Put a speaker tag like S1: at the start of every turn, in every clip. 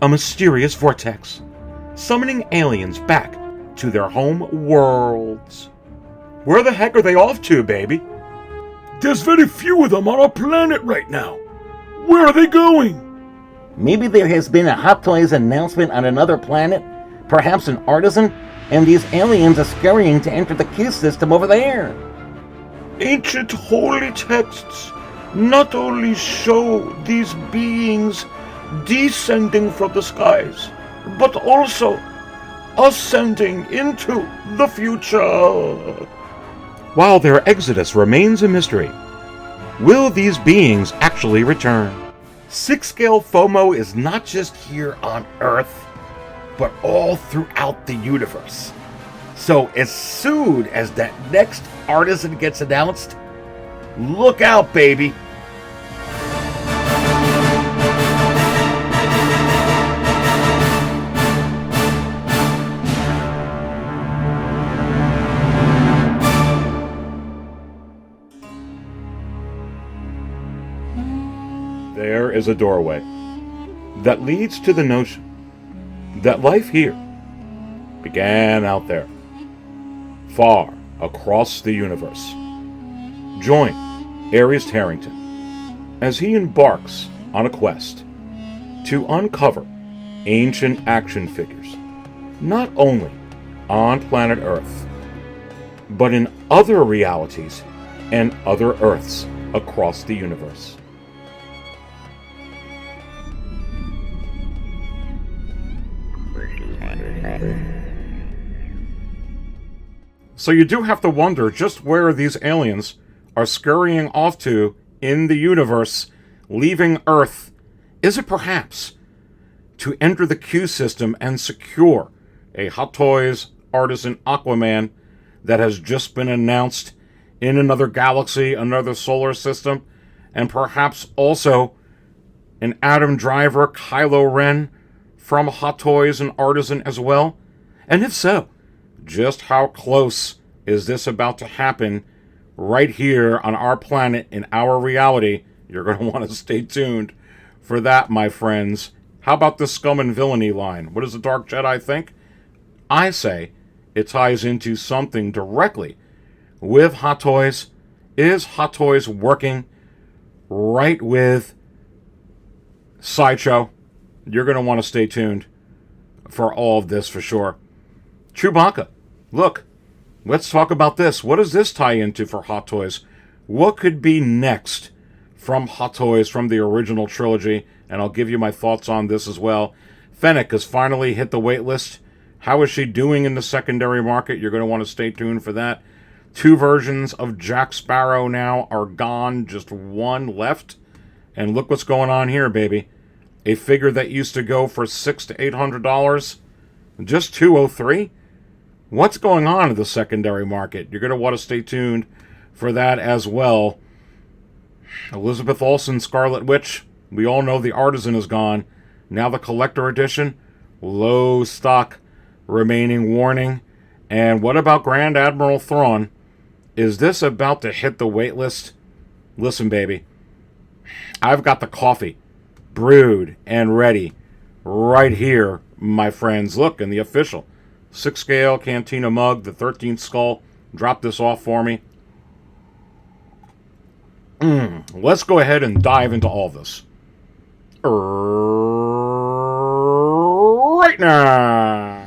S1: a mysterious vortex, summoning aliens back to their home worlds. Where the heck are they off to, baby?
S2: There's very few of them on our planet right now. Where are they going?
S3: Maybe there has been a Hot Toys announcement on another planet, perhaps an Artisan, and these aliens are scurrying to enter the Q system over there.
S1: Ancient holy texts not only show these beings descending from the skies, but also ascending into the future. While their exodus remains a mystery, will these beings actually return? 6-scale FOMO is not just here on Earth, but all throughout the universe. So as soon as that next Artisan gets announced, look out, baby! There is a doorway that leads to the notion that life here began out there, far across the universe. Join Aries Tarrington as he embarks on a quest to uncover ancient action figures, not only on planet Earth, but in other realities and other Earths across the universe. So you do have to wonder just where these aliens are scurrying off to in the universe, leaving Earth. Is it perhaps to enter the Q system and secure a Hot Toys Artisan Aquaman that has just been announced in another galaxy, another solar system, and perhaps also an Adam Driver Kylo Ren from Hot Toys and Artisan as well? And if so, just how close is this about to happen right here on our planet in our reality? You're going to want to stay tuned for that, my friends. How about the Scum and Villainy line? What does the Dark Jedi think? I say it ties into something directly with Hot Toys. Is Hot Toys working right with Sideshow? You're going to want to stay tuned for all of this for sure. Chewbacca, look, let's talk about this. What does this tie into for Hot Toys? What could be next from Hot Toys from the original trilogy? And I'll give you my thoughts on this as well. Fennec has finally hit the waitlist. How is she doing in the secondary market? You're going to want to stay tuned for that. 2 versions of Jack Sparrow now are gone. Just 1 left. And look what's going on here, baby. A figure that used to go for $600 to $800, just $203. What's going on in the secondary market? You're going to want to stay tuned for that as well. Elizabeth Olsen, Scarlet Witch. We all know the Artisan is gone. Now the collector edition. Low stock remaining, warning. And what about Grand Admiral Thrawn? Is this about to hit the waitlist? Listen, baby. I've got the coffee brewed and ready right here, my friends. Look, in the official 6-scale Cantina mug, the 13th skull. Drop this off for me. Let's go ahead and dive into all this right now.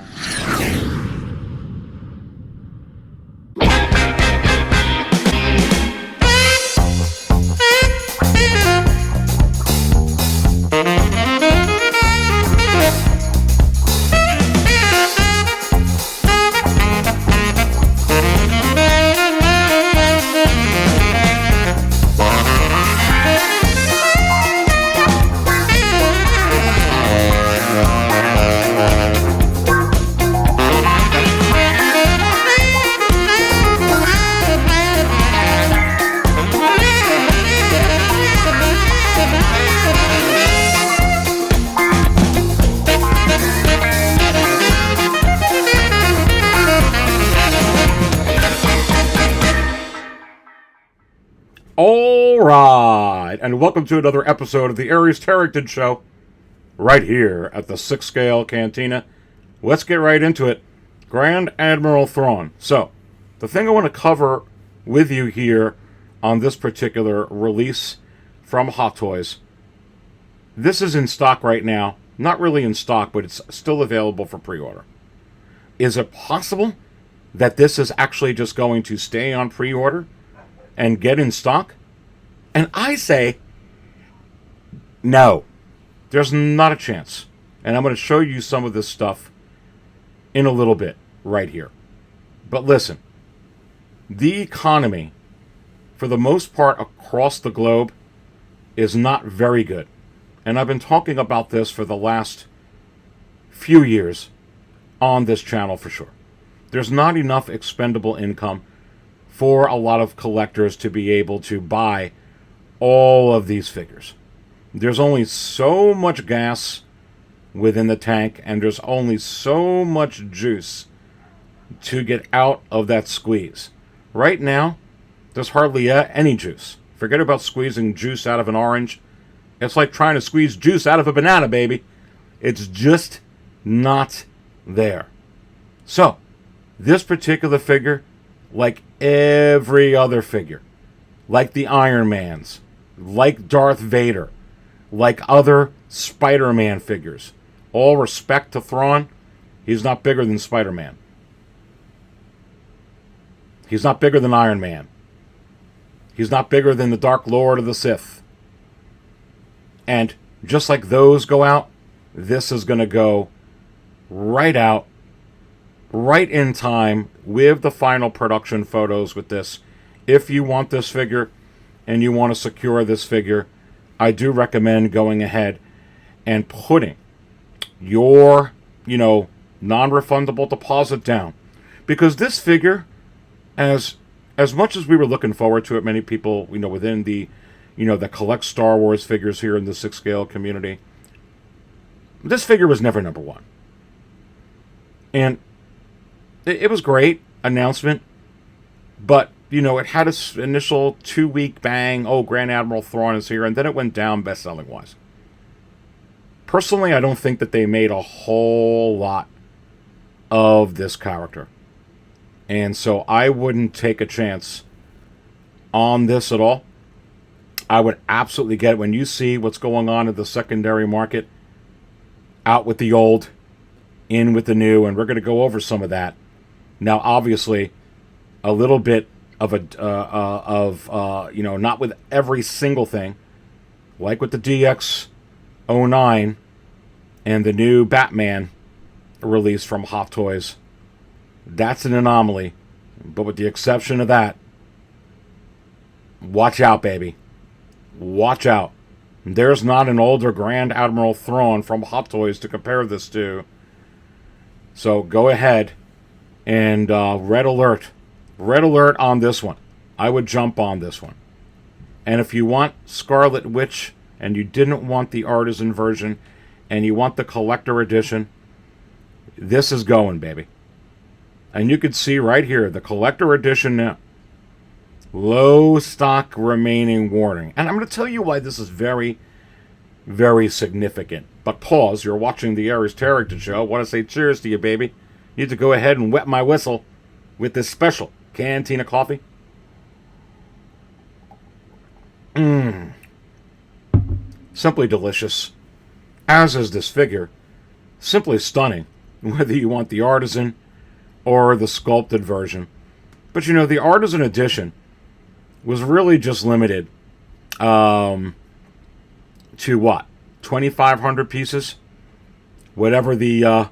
S1: Alright, and welcome to another episode of the Aries Tarrington Show, right here at the 6 scale Cantina. Let's get right into it. Grand Admiral Thrawn. So, the thing I want to cover with you here on this particular release from Hot Toys, this is in stock right now. Not really in stock, but it's still available for pre-order. Is it possible that this is actually just going to stay on pre-order and get in stock? And I say, no. There's not a chance. And I'm going to show you some of this stuff in a little bit right here. But listen, the economy, for the most part across the globe, is not very good. And I've been talking about this for the last few years on this channel for sure. There's not enough expendable income for a lot of collectors to be able to buy all of these figures. There's only so much gas within the tank, and there's only so much juice to get out of that squeeze. Right now, there's hardly any juice. Forget about squeezing juice out of an orange. It's like trying to squeeze juice out of a banana, baby. It's just not there. So, this particular figure, like every other figure, like the Iron Mans, like Darth Vader, like other Spider-Man figures, all respect to Thrawn, he's not bigger than Spider-Man. He's not bigger than Iron Man. He's not bigger than the Dark Lord of the Sith. And just like those go out, this is going to go right out, right in time with the final production photos with this. If you want this figure and you want to secure this figure, I do recommend going ahead and putting your, non-refundable deposit down. Because this figure, as much as we were looking forward to it, many people, within the, that collect Star Wars figures here in the 6 scale community, this figure was never number one. And it was great announcement, but, it had its initial 2-week bang, oh, Grand Admiral Thrawn is here, and then it went down best-selling wise. Personally, I don't think that they made a whole lot of this character. And so I wouldn't take a chance on this at all. I would absolutely get it when you see what's going on in the secondary market. Out with the old, in with the new, and we're going to go over some of that. Now, obviously, a little bit of not with every single thing, like with the DX09 and the new Batman release from Hot Toys. That's an anomaly, but with the exception of that, watch out, baby. Watch out. There's not an older Grand Admiral Thrawn from Hot Toys to compare this to. So go ahead and red alert. Red alert on this one. I would jump on this one. And if you want Scarlet Witch and you didn't want the Artisan version and you want the collector edition, this is going, baby. And you can see right here, the collector edition now. Low stock remaining warning. And I'm going to tell you why this is very, very significant. But pause, you're watching the Aries Tarrington Show. I want to say cheers to you, baby. You need to go ahead and wet my whistle with this special Cantina coffee. Simply delicious. As is this figure. Simply stunning. Whether you want the Artisan or the Sculpted version. But the Artisan edition was really just limited to what? 2,500 pieces? Whatever the,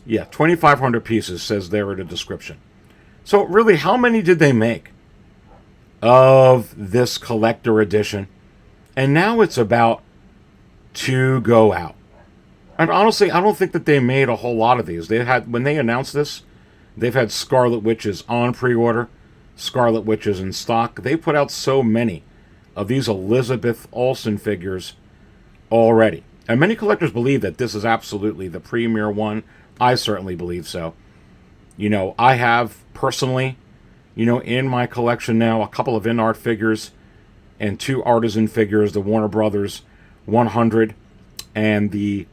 S1: 2,500 pieces says there in the description. So really, how many did they make of this collector edition? And now it's about to go out. And honestly, I don't think that they made a whole lot of these. When they announced this, they've had Scarlet Witches on pre-order, Scarlet Witches in stock. They put out so many of these Elizabeth Olsen figures already. And many collectors believe that this is absolutely the premier one. I certainly believe so. I have personally, in my collection now, a couple of InArt figures and 2 Artisan figures, the Warner Brothers 100 and the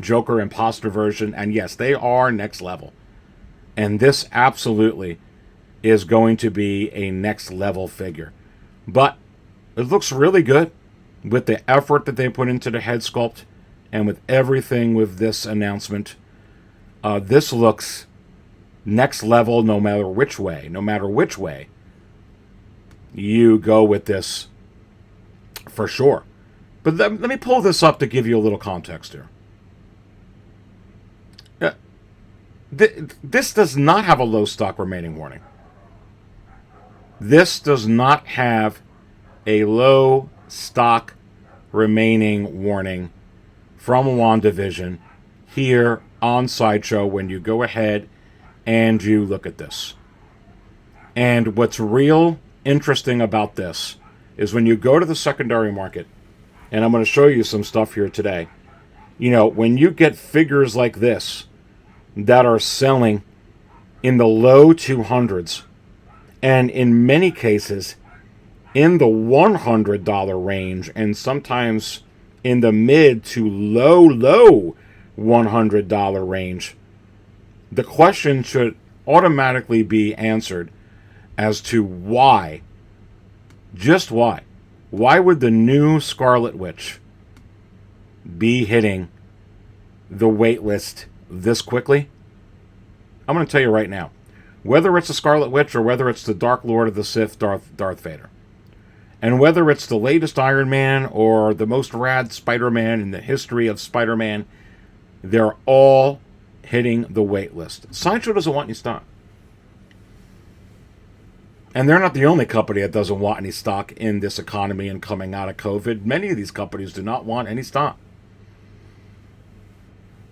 S1: Joker imposter version. And yes, they are next level. And this absolutely is going to be a next level figure. But it looks really good with the effort that they put into the head sculpt and with everything with this announcement. This looks next level no matter which way. No matter which way you go with this, for sure. But let me pull this up to give you a little context here. This does not have a low stock remaining warning. This does not have a low stock remaining warning from WandaVision here on Sideshow when you go ahead and you look at this. And what's real interesting about this is when you go to the secondary market, and I'm going to show you some stuff here today, you know, when you get figures like this that are selling in the low 200s, and in many cases in the $100 range, and sometimes in the mid to low $100 range, the question should automatically be answered as to why. Just why. Why would the new Scarlet Witch be hitting the waitlist this quickly? I'm going to tell you right now. Whether it's the Scarlet Witch or whether it's the Dark Lord of the Sith, Darth Vader. And whether it's the latest Iron Man or the most rad Spider-Man in the history of Spider-Man, they're all hitting the waitlist. Sideshow doesn't want any stock. And they're not the only company that doesn't want any stock in this economy and coming out of COVID. Many of these companies do not want any stock.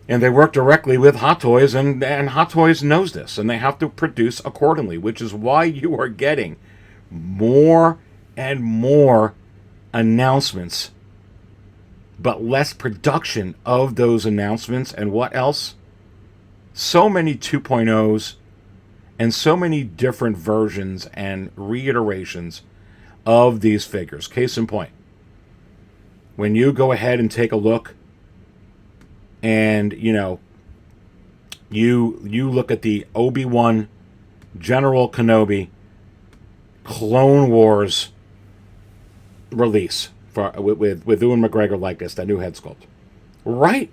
S1: And they work directly with Hot Toys, and Hot Toys knows this, and they have to produce accordingly, which is why you are getting more and more announcements, but less production of those announcements. And what else? So many 2.0s and so many different versions and reiterations of these figures. Case in point, when you go ahead and take a look, and, you know, you look at the Obi-Wan, General Kenobi, Clone Wars release with Ewan McGregor like this, that new head sculpt. Right.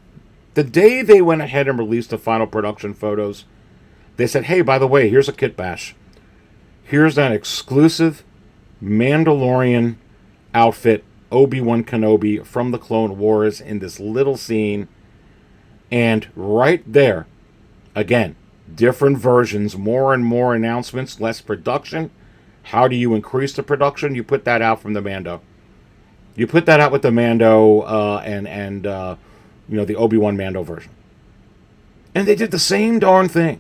S1: The day they went ahead and released the final production photos, they said, hey, by the way, here's a kit bash. Here's that exclusive Mandalorian outfit, Obi-Wan Kenobi from the Clone Wars in this little scene. And right there, again, different versions, more and more announcements, less production. How do you increase the production? You put that out from the Mando. You put that out with the Mando and you know, the Obi-Wan Mando version. And they did the same darn thing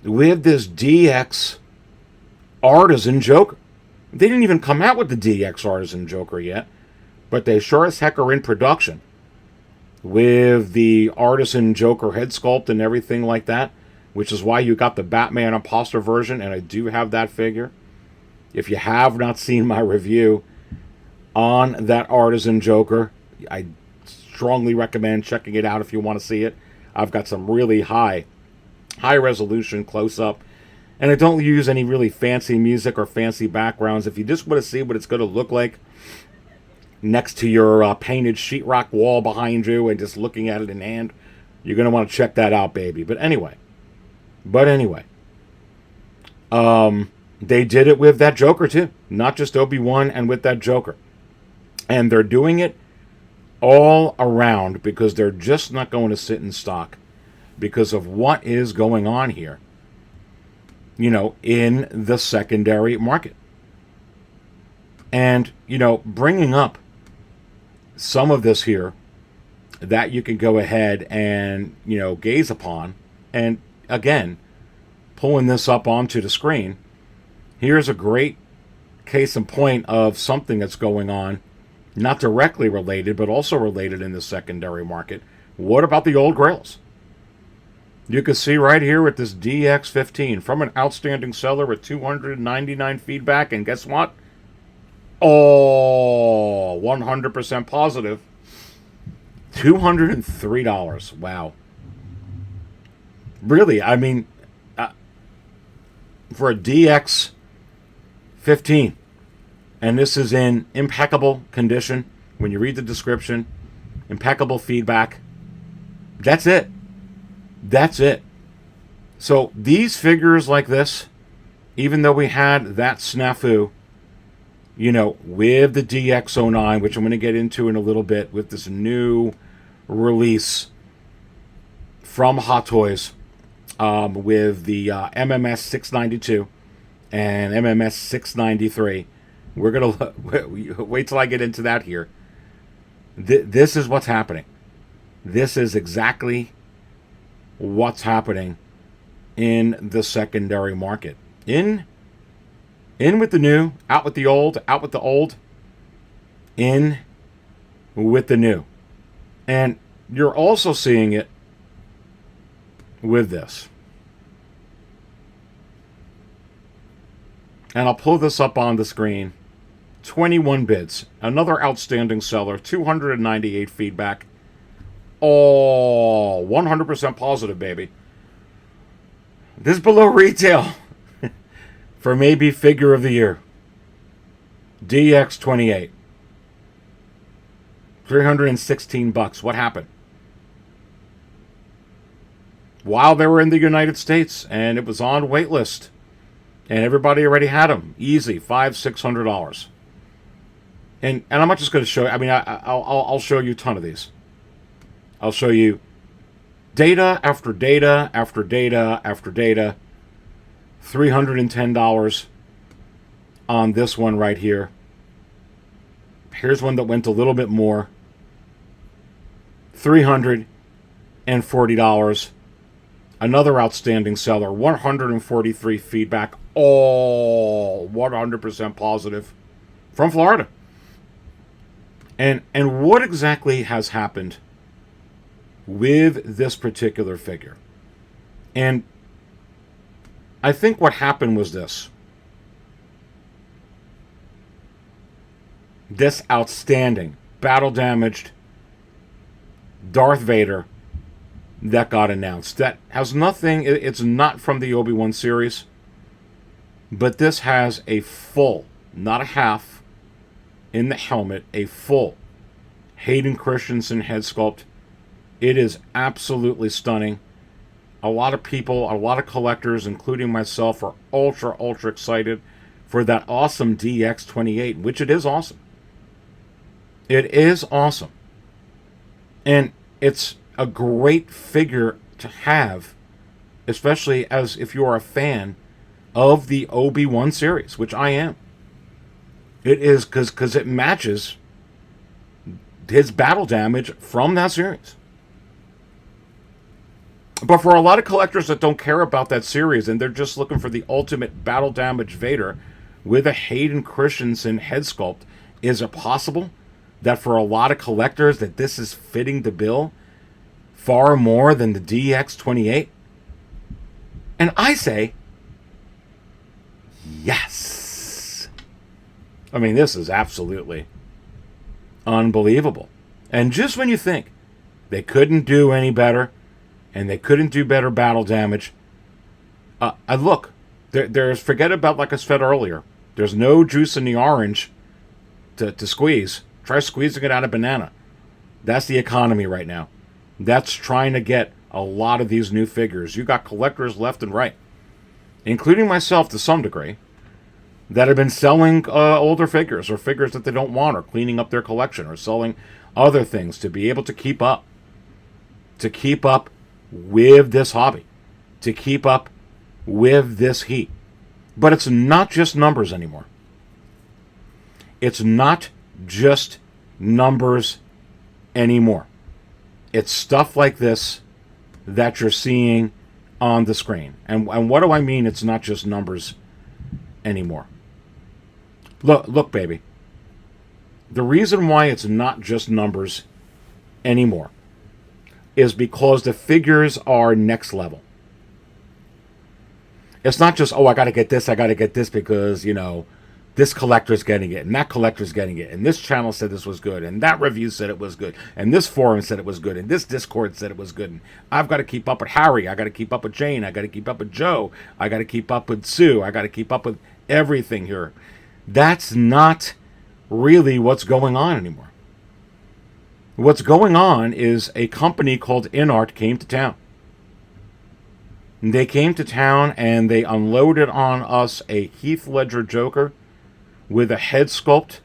S1: with this DX Artisan Joker. They didn't even come out with the DX Artisan Joker yet, but they sure as heck are in production with the Artisan Joker head sculpt and everything like that, which is why you got the Batman imposter version, and I do have that figure. If you have not seen my review on that Artisan Joker, I strongly recommend checking it out if you want to see it. I've got some really high resolution close-up, and I don't use any really fancy music or fancy backgrounds. If you just want to see what it's going to look like next to your painted sheetrock wall behind you and just looking at it in hand, you're going to want to check that out, baby. But anyway, they did it with that Joker too, not just Obi-Wan, and with that Joker. And they're doing it all around because they're just not going to sit in stock because of what is going on here, you know, in the secondary market. And, you know, bringing up some of this here that you can go ahead and, you know, gaze upon. And again, pulling this up onto the screen, here's a great case in point of something that's going on, not directly related, but also related in the secondary market. What about the old grails? You can see right here with this DX15 from an outstanding seller with 299 feedback, and guess what? Oh, 100% positive. $203. Wow. Really, I mean, for a DX 15, and this is in impeccable condition. When you read the description, impeccable feedback. That's it. That's it. So these figures like this, even though we had that snafu, you know, with the DX09, which I'm going to get into in a little bit, with this new release from Hot Toys, with the MMS 692 and MMS 693. We're going to wait till I get into that here. This is what's happening. This is exactly what's happening in the secondary market. In with the new, out with the old, out with the old, in with the new. And you're also seeing it with this. And I'll pull this up on the screen. 21 bids. Another outstanding seller. 298 feedback. All 100% positive, baby. This is below retail for maybe figure of the year. DX28. $316. What happened? While they were in the United States, and it was on waitlist, and everybody already had them. Easy, $500-$600. And I'm not just going to show you. I mean, I'll show you a ton of these. I'll show you data after data after data after data. $310 on this one right here. Here's one that went a little bit more. $340. Another outstanding seller. 143 feedback. All 100% positive. From Florida. And what exactly has happened with this particular figure? And I think what happened was this. This outstanding, battle-damaged Darth Vader that got announced. That has nothing, it's not from the Obi-Wan series, but this has a full, not a half, in the helmet, a full Hayden Christensen head sculpt. It is absolutely stunning. A lot of people, a lot of collectors, including myself, are ultra excited for that awesome DX28, which it is awesome. It is awesome. And it's a great figure to have, especially as if you are a fan of the Obi-Wan series, which I am. It is because it matches his battle damage from that series. But for a lot of collectors that don't care about that series and they're just looking for the ultimate battle damage Vader with a Hayden Christensen head sculpt, is it possible that for a lot of collectors that this is fitting the bill far more than the DX28? And I say, yes. I mean, this is absolutely unbelievable. And just when you think they couldn't do any better, and they couldn't do better battle damage, I look, there's, forget about, like I said earlier, there's no juice in the orange to squeeze. Try squeezing it out of banana. That's the economy right now. That's trying to get a lot of these new figures. You got collectors left and right, including myself to some degree, that have been selling older figures or figures that they don't want, or cleaning up their collection, or selling other things to be able to keep up. To keep up with this hobby. To keep up with this heat. But it's not just numbers anymore. It's not just numbers anymore. It's stuff like this that you're seeing on the screen. And what do I mean it's not just numbers anymore? Look, baby. The reason why it's not just numbers anymore is because the figures are next level. It's not just, oh, I got to get this because, you know, this collector's getting it, and that collector's getting it, and this channel said this was good, and that review said it was good, and this forum said it was good, and this Discord said it was good, and I've got to keep up with Harry, I got to keep up with Jane, I got to keep up with Joe, I got to keep up with Sue, I got to keep up with everything here. That's not really what's going on anymore. What's going on is a company called InArt came to town. They came to town and they unloaded on us a Heath Ledger Joker with a head sculpt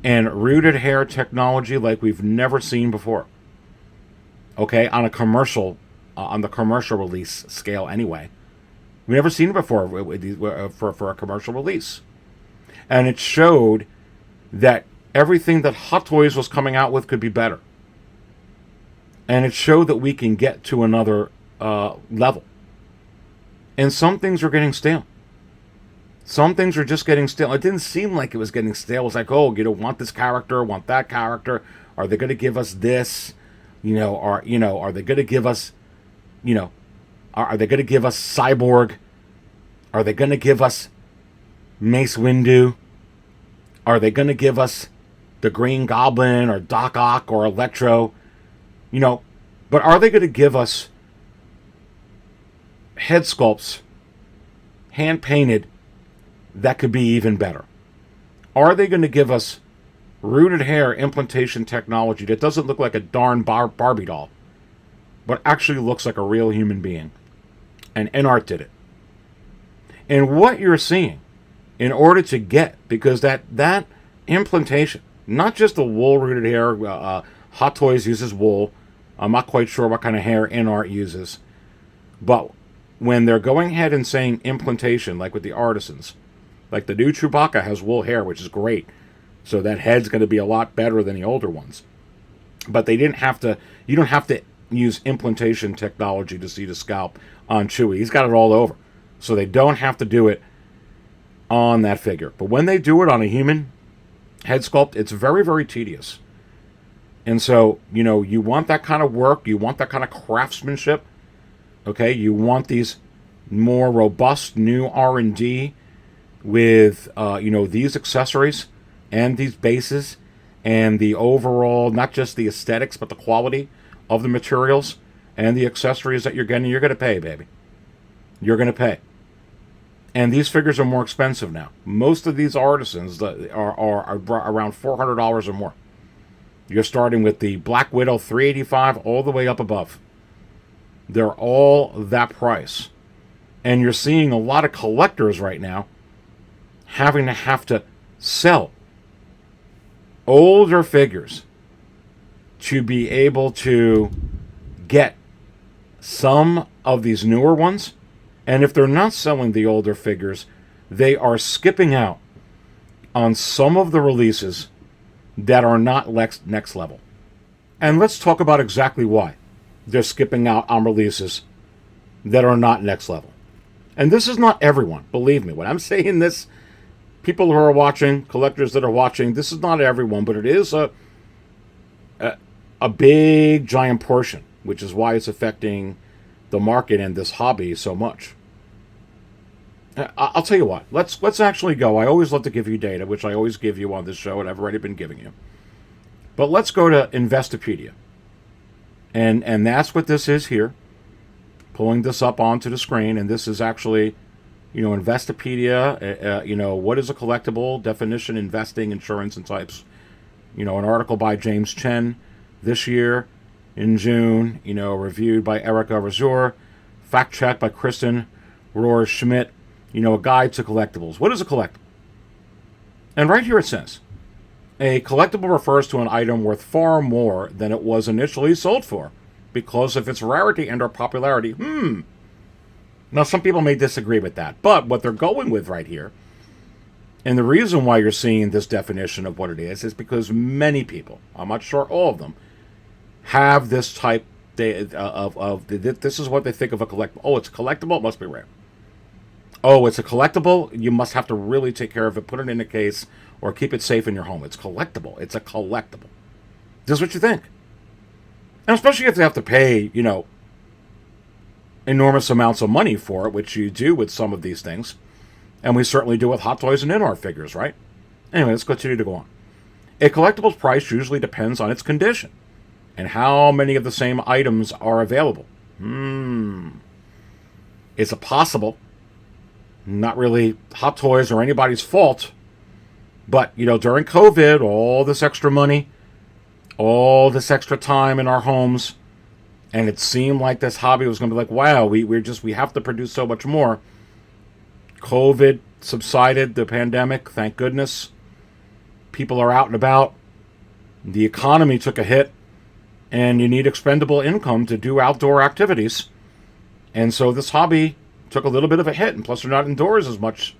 S1: and rooted hair technology like we've never seen before. Okay, on a commercial, on the commercial release scale anyway. We've never seen it before for a commercial release. And it showed that everything that Hot Toys was coming out with could be better. And it showed that we can get to another level. And some things are getting stale. Some things are just getting stale. It didn't seem like it was getting stale. It was like, oh, you don't want this character, want that character. Are they going to give us this? Are they going to give us, are they going to give us Cyborg? Are they going to give us Mace Windu? Are they going to give us the Green Goblin or Doc Ock or Electro? But are they going to give us head sculpts, hand-painted, that could be even better? Are they going to give us rooted hair implantation technology that doesn't look like a darn Barbie doll, but actually looks like a real human being? And InArt did it. And what you're seeing, in order to get, because that implantation, not just the wool rooted hair, Hot Toys uses wool. I'm not quite sure what kind of hair InArt uses. But when they're going ahead and saying implantation, like with the Artisans, like the new Chewbacca has wool hair, which is great. So that head's going to be a lot better than the older ones. But they didn't have to, you don't have to use implantation technology to see the scalp on Chewie. He's got it all over. So they don't have to do it on that figure. But when they do it on a human head sculpt, it's very, very tedious. And so, you want that kind of work, you want that kind of craftsmanship. Okay, you want these more robust new R&D with, these accessories and these bases and the overall, not just the aesthetics, but the quality of the materials and the accessories that you're getting. You're going to pay, baby. You're going to pay. And these figures are more expensive now. Most of these Artisans are around $400 or more. You're starting with the Black Widow $385 all the way up above. They're all that price. And you're seeing a lot of collectors right now having to sell older figures to be able to get some of these newer ones. And if they're not selling the older figures, they are skipping out on some of the releases that are not next level. And let's talk about exactly why they're skipping out on releases that are not next level. And this is not everyone, believe me. When I'm saying this, people who are watching, collectors that are watching, this is not everyone, but it is a big, giant portion, which is why it's affecting the market and this hobby so much. I'll tell you what, let's actually go. I always love to give you data, which I always give you on this show, and I've already been giving you. But let's go to Investopedia. And that's what this is here. Pulling this up onto the screen, and this is actually, Investopedia, what is a collectible, definition, investing, insurance, and types. An article by James Chen this year in June, reviewed by Erica Razor, fact check by Kristen Rohr-Schmidt, a guide to collectibles. What is a collectible? And right here it says, a collectible refers to an item worth far more than it was initially sold for because of its rarity and or popularity. Now, some people may disagree with that, but what they're going with right here, and the reason why you're seeing this definition of what it is because many people, I'm not sure all of them, have this type of this is what they think of a collectible. Oh, it's a collectible, it must be rare. Oh, it's a collectible, you must have to really take care of it, put it in a case, or keep it safe in your home. It's collectible. It's a collectible. This is what you think. And especially if you have to pay, enormous amounts of money for it, which you do with some of these things, And we certainly do with Hot Toys and InArt figures, right? Anyway, let's continue to go on. A collectible's price usually depends on its condition and how many of the same items are available. Is it possible? Not really Hot Toys or anybody's fault, but, during COVID, all this extra money, all this extra time in our homes, and it seemed like this hobby was going to be like, wow, we have to produce so much more. COVID subsided, the pandemic, thank goodness. People are out and about. The economy took a hit, and you need expendable income to do outdoor activities. And so this hobby took a little bit of a hit, and plus they're not indoors as much.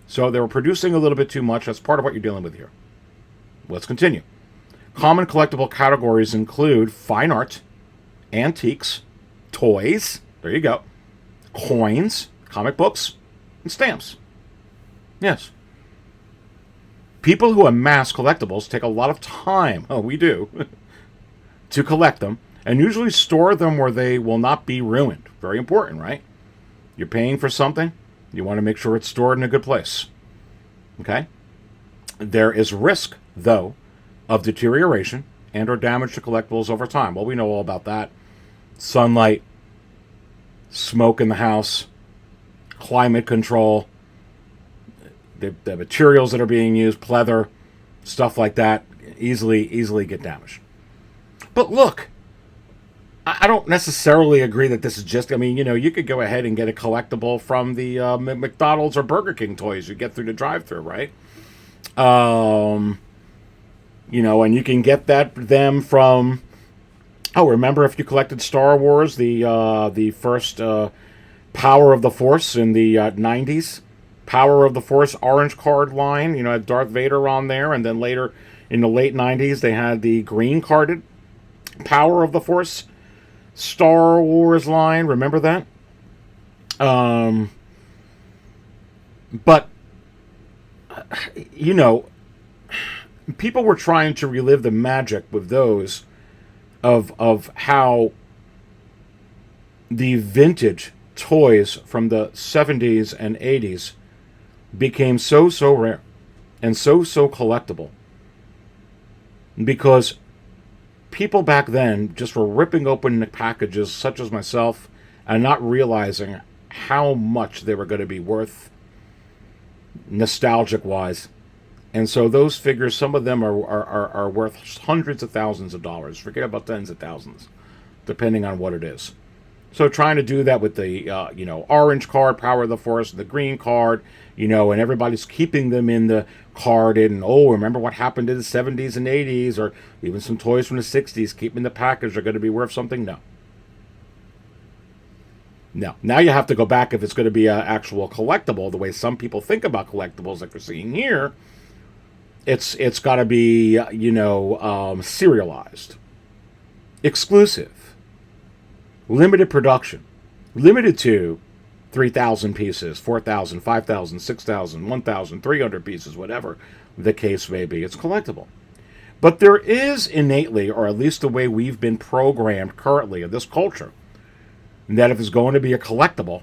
S1: So they were producing a little bit too much. That's part of what you're dealing with here. Let's continue. Common collectible categories include fine art, antiques, toys, there you go, coins, comic books, and stamps. Yes. People who amass collectibles take a lot of time, we do, to collect them, and usually store them where they will not be ruined. Very important, right? You're paying for something, you want to make sure it's stored in a good place. Okay? There is risk, though, of deterioration and or damage to collectibles over time. Well, we know all about that. Sunlight, smoke in the house, climate control, the materials that are being used, pleather, stuff like that, easily get damaged. But look, I don't necessarily agree that this is just, you could go ahead and get a collectible from the McDonald's or Burger King toys you get through the drive-thru, right? And you can get them from, remember if you collected Star Wars, the first Power of the Force in the 90s? Power of the Force orange card line, had Darth Vader on there, and then later in the late 90s they had the green carded Power of the Force Star Wars line. Remember that? But people were trying to relive the magic with those of how the vintage toys from the 70s and 80s became so rare and so collectible, because people back then just were ripping open the packages, such as myself, and not realizing how much they were going to be worth nostalgic wise. And so those figures, some of them are worth hundreds of thousands of dollars. Forget about tens of thousands, depending on what it is. So trying to do that with the orange card, Power of the Force, the green card, and everybody's keeping them in the carded, and remember what happened in the 70s and 80s, or even some toys from the 60s, keeping the package are going to be worth something? No. Now you have to go back if it's going to be an actual collectible, the way some people think about collectibles like we're seeing here. It's got to be, serialized, exclusive, limited production, limited to 3,000 pieces, 4,000, 5,000, 6,000, 1,300 pieces, whatever the case may be. It's collectible. But there is innately, or at least the way we've been programmed currently in this culture, that if it's going to be a collectible,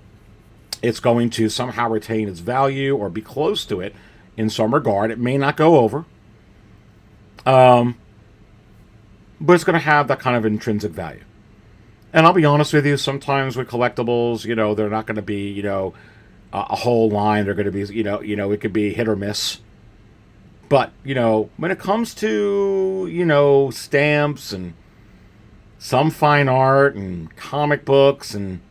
S1: it's going to somehow retain its value or be close to it in some regard. It may not go over, but it's going to have that kind of intrinsic value. And I'll be honest with you, sometimes with collectibles, they're not going to be, a whole line. They're going to be, it could be hit or miss. But, when it comes to, stamps and some fine art and comic books and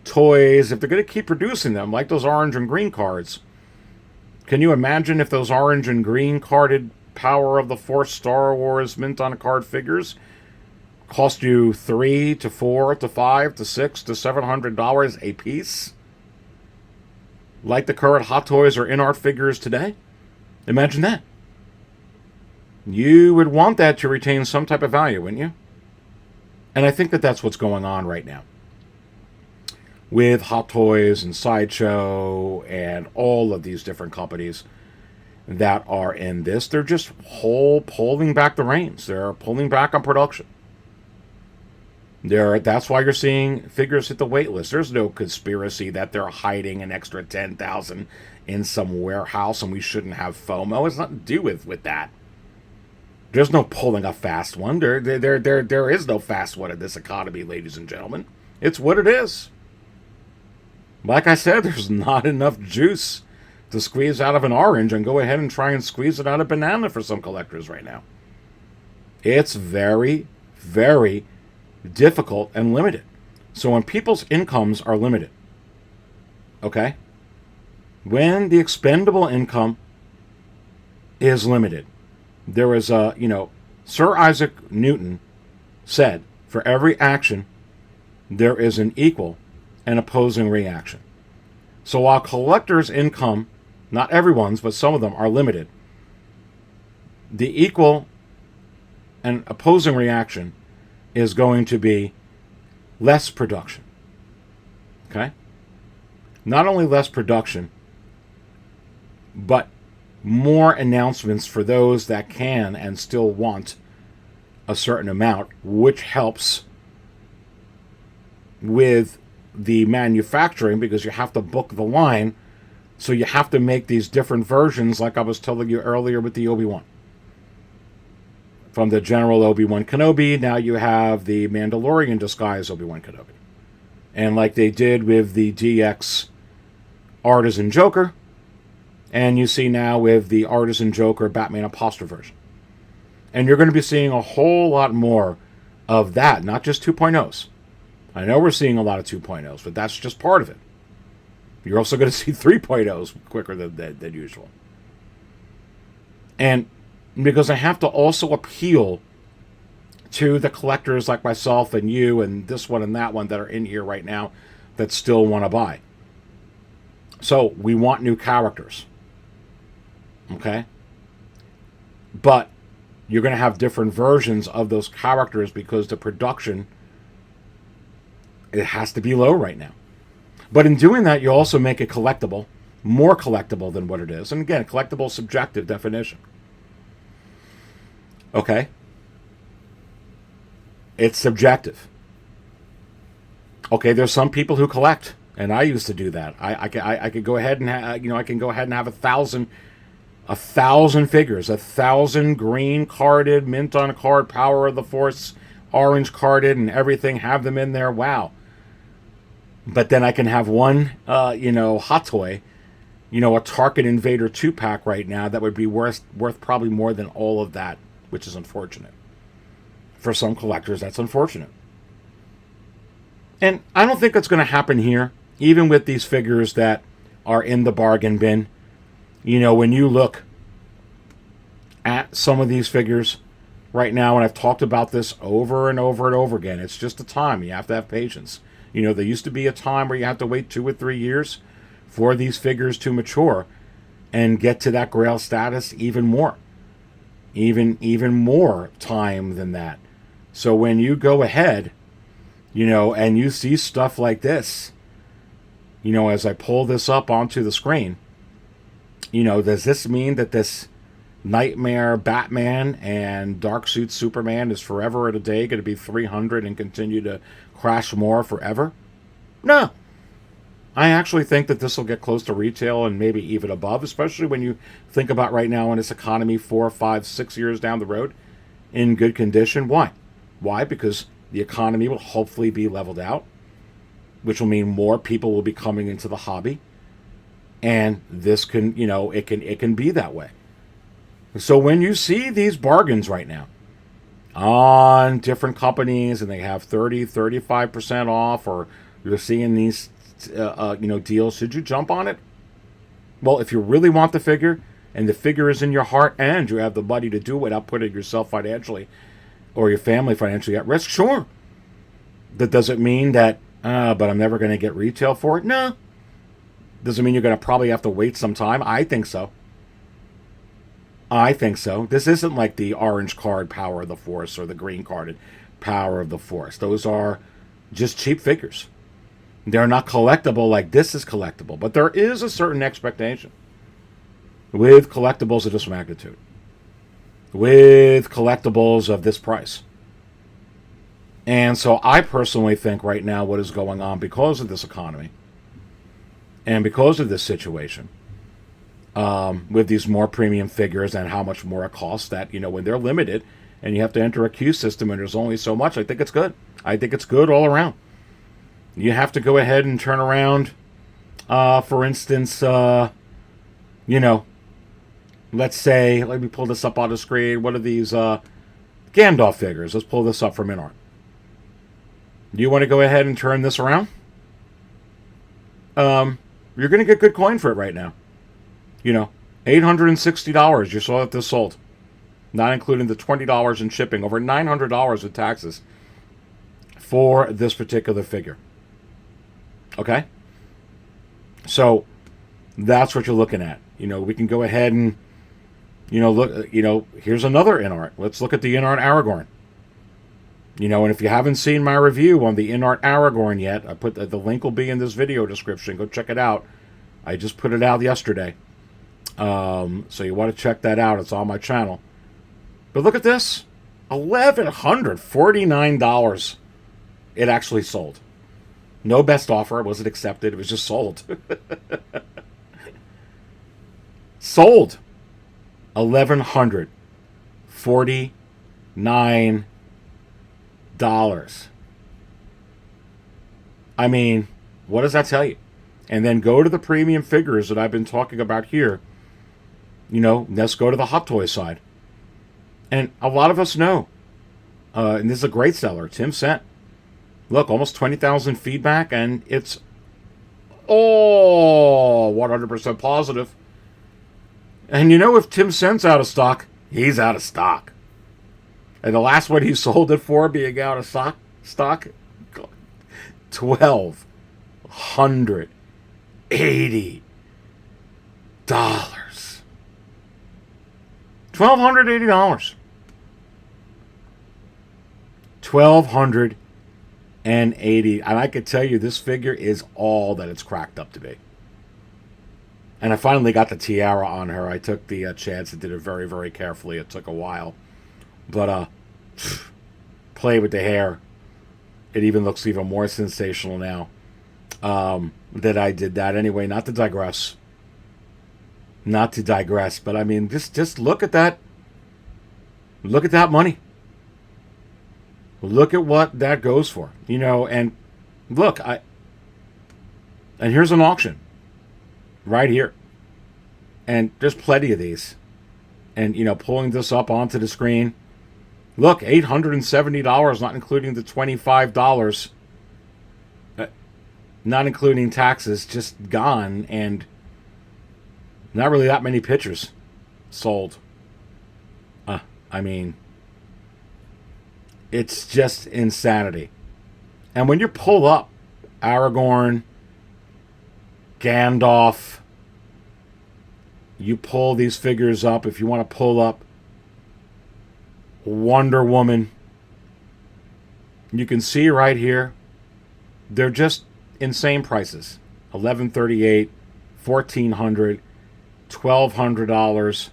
S1: toys, if they're going to keep producing them, like those orange and green cards, can you imagine if those orange and green carded Power of the Force Star Wars mint on a card figures cost you $300 to $400 to $500 to $600 to $700 a piece, like the current Hot Toys or InArt figures today? Imagine that. You would want that to retain some type of value, wouldn't you? And I think that that's what's going on right now with Hot Toys and Sideshow and all of these different companies that are in this. They're just pulling back the reins. They're pulling back on production. That's why you're seeing figures hit the wait list. There's no conspiracy that they're hiding an extra 10,000 in some warehouse and we shouldn't have FOMO. It's nothing to do with that. There's no pulling a fast one. There is no fast one in this economy, ladies and gentlemen. It's what it is. Like I said, there's not enough juice to squeeze out of an orange and go ahead and try and squeeze it out of a banana for some collectors right now. It's very, very difficult and limited. So when people's incomes are limited, okay, when the expendable income is limited, there is Sir Isaac Newton said, for every action, there is an equal and opposing reaction. So while collectors' income, not everyone's, but some of them are limited, the equal and opposing reaction is going to be less production. Okay? Not only less production, but more announcements for those that can and still want a certain amount, which helps with the manufacturing because you have to book the line. So you have to make these different versions, like I was telling you earlier with the Obi-Wan. From the General Obi-Wan Kenobi, now you have the Mandalorian disguise Obi-Wan Kenobi. And like they did with the DX Artisan Joker, and you see now with the Artisan Joker Batman Imposter version. And you're going to be seeing a whole lot more of that, not just 2.0s. I know we're seeing a lot of 2.0s, but that's just part of it. You're also going to see 3.0s quicker than usual. And because I have to also appeal to the collectors like myself and you and this one and that one that are in here right now that still want to buy. So we want new characters. Okay? But you're going to have different versions of those characters because the production, it has to be low right now. But in doing that, you also make it collectible, more collectible than what it is. And again, collectible subjective definition. Okay? It's subjective. Okay, there's some people who collect, and I used to do that. I could go ahead and I can go ahead and have 1,000 figures, 1,000 green carded, mint on card, Power of the Force, orange carded, and everything. Have them in there. Wow. But then I can have one, hot toy, a Tarkin Invader 2-pack right now that would be worth probably more than all of that, which is unfortunate. For some collectors, that's unfortunate. And I don't think that's going to happen here, even with these figures that are in the bargain bin. When you look at some of these figures right now, and I've talked about this over and over and over again, it's just a time. You have to have patience. There used to be a time where you have to wait 2 or 3 years for these figures to mature and get to that grail status even more. Even more time than that. So when you go ahead, and you see stuff like this, as I pull this up onto the screen, does this mean that this Nightmare Batman and Dark Suit Superman is forever and a day going to be 300 and continue to crash more forever? No. I actually think that this will get close to retail and maybe even above, especially when you think about right now in this economy 4, 5, 6 years down the road in good condition. Why? Why? Because the economy will hopefully be leveled out, which will mean more people will be coming into the hobby. And this can, it can be that way. So when you see these bargains right now on different companies and they have 30, 35% off, or you're seeing these, deals, should you jump on it? Well, if you really want the figure and the figure is in your heart and you have the money to do it without putting yourself financially or your family financially at risk, sure. That doesn't mean that, but I'm never going to get retail for it. No. Doesn't mean you're going to probably have to wait some time. I think so. This isn't like the orange card Power of the Force or the green carded Power of the Force. Those are just cheap figures. They're not collectible like this is collectible. But there is a certain expectation with collectibles of this magnitude. With collectibles of this price. And so I personally think right now what is going on because of this economy and because of this situation, with these more premium figures and how much more it costs, that, when they're limited and you have to enter a queue system and there's only so much, I think it's good. I think it's good all around. You have to go ahead and turn around, for instance, let's say, let me pull this up on the screen. What are these Gandalf figures? Let's pull this up from InArt. Do you want to go ahead and turn this around? You're going to get good coin for it right now. $860. You saw that this sold. Not including the $20 in shipping. Over $900 in taxes for this particular figure. Okay? So, that's what you're looking at. We can go ahead and, look, here's another InArt. Let's look at the InArt Aragorn. And if you haven't seen my review on the InArt Aragorn yet, I put the link will be in this video description. Go check it out. I just put it out yesterday. So you want to check that out. It's on my channel. But look at this. $1,149. It actually sold. No best offer. It wasn't accepted. It was just sold. Sold. $1,149. I mean, what does that tell you? And then go to the premium figures that I've been talking about here. Let's go to the Hot Toy side. And a lot of us know, and this is a great seller, Tim sent. Look, almost 20,000 feedback, and it's all 100% positive. And if Tim Sent's out of stock, he's out of stock. And the last one he sold it for, being out of stock, $1,280. $1,280. $1,280. And I could tell you this figure is all that it's cracked up to be. And I finally got the tiara on her. I took the chance and did it very, very carefully. It took a while. But play with the hair. It even looks even more sensational now that I did that. Anyway, not to digress. But I mean, just look at that. Look at that money. Look at what that goes for. And look, and here's an auction. Right here. And there's plenty of these. And, pulling this up onto the screen. Look, $870, not including the $25. Not including taxes, just gone. And not really that many pictures sold. I mean, it's just insanity. And when you pull up Aragorn, Gandalf, you pull these figures up. If you want to pull up Wonder Woman, you can see right here, they're just insane prices. $1,138, $1,400, $1,200.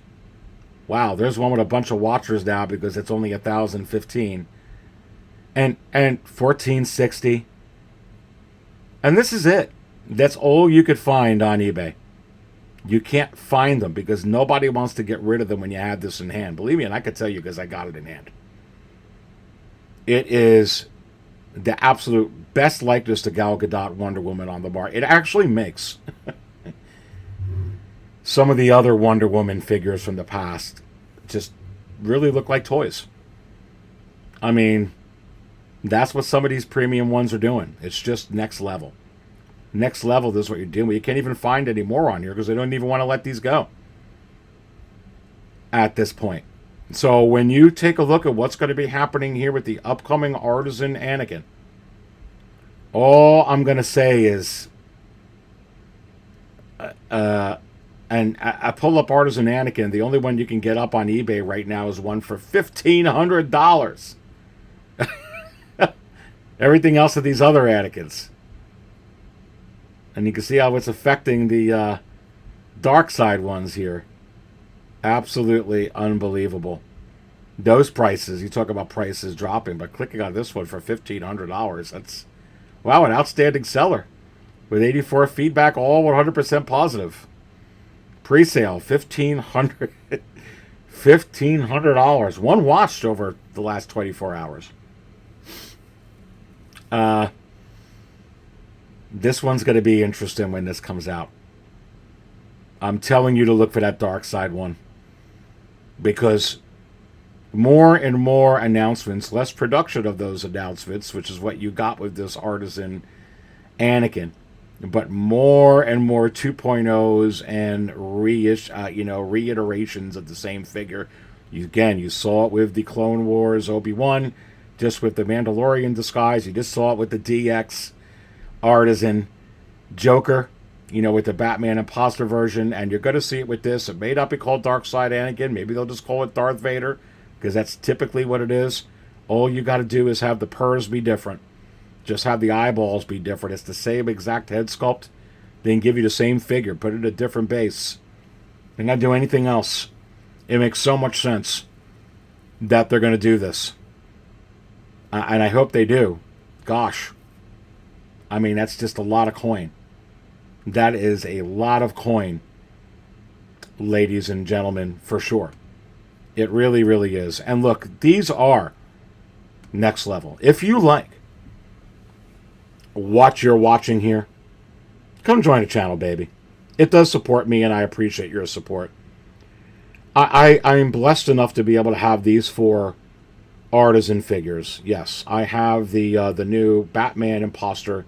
S1: Wow, there's one with a bunch of watchers now because it's only $1,015. And $1,460. And this is it. That's all you could find on eBay. You can't find them because nobody wants to get rid of them when you have this in hand. Believe me, and I could tell you because I got it in hand. It is the absolute best likeness to Gal Gadot Wonder Woman on the market. It actually makes some of the other Wonder Woman figures from the past just really look like toys. I mean, that's what some of these premium ones are doing. It's just next level. Next level, this is what you're doing. You can't even find any more on here because they don't even want to let these go at this point. So when you take a look at what's going to be happening here with the upcoming Artisan Anakin, all I'm going to say is, and I pull up Artisan Anakin. The only one you can get up on eBay right now is one for $1,500. Everything else of these other Anakins. And you can see how it's affecting the dark side ones here. Absolutely unbelievable. Those prices, you talk about prices dropping, but clicking on this one for $1,500, that's, wow, an outstanding seller. With 84 feedback, all 100% positive. Pre-sale, $1,500. $1,500. One watched over the last 24 hours. This one's going to be interesting when this comes out. I'm telling you to look for that dark side one. Because more and more announcements, less production of those announcements, which is what you got with this Artisan Anakin. But more and more 2.0s and reiterations of the same figure. You saw it with the Clone Wars Obi-Wan, just with the Mandalorian disguise. You just saw it with the DX Artisan Joker, with the Batman imposter version, and you're going to see it with this. It may not be called Dark Side Anakin. Maybe they'll just call it Darth Vader, because that's typically what it is. All you got to do is have the purrs be different. Just have the eyeballs be different. It's the same exact head sculpt. They can give you the same figure, put it in a different base. They're not doing anything else. It makes so much sense that they're going to do this. And I hope they do. Gosh. I mean, that's just a lot of coin. That is a lot of coin, ladies and gentlemen, for sure. It really, really is. And look, these are next level. If you like what you're watching here, come join the channel, baby. It does support me, and I appreciate your support. I'm blessed enough to be able to have these 4 Artisan figures. Yes, I have the new Batman Imposter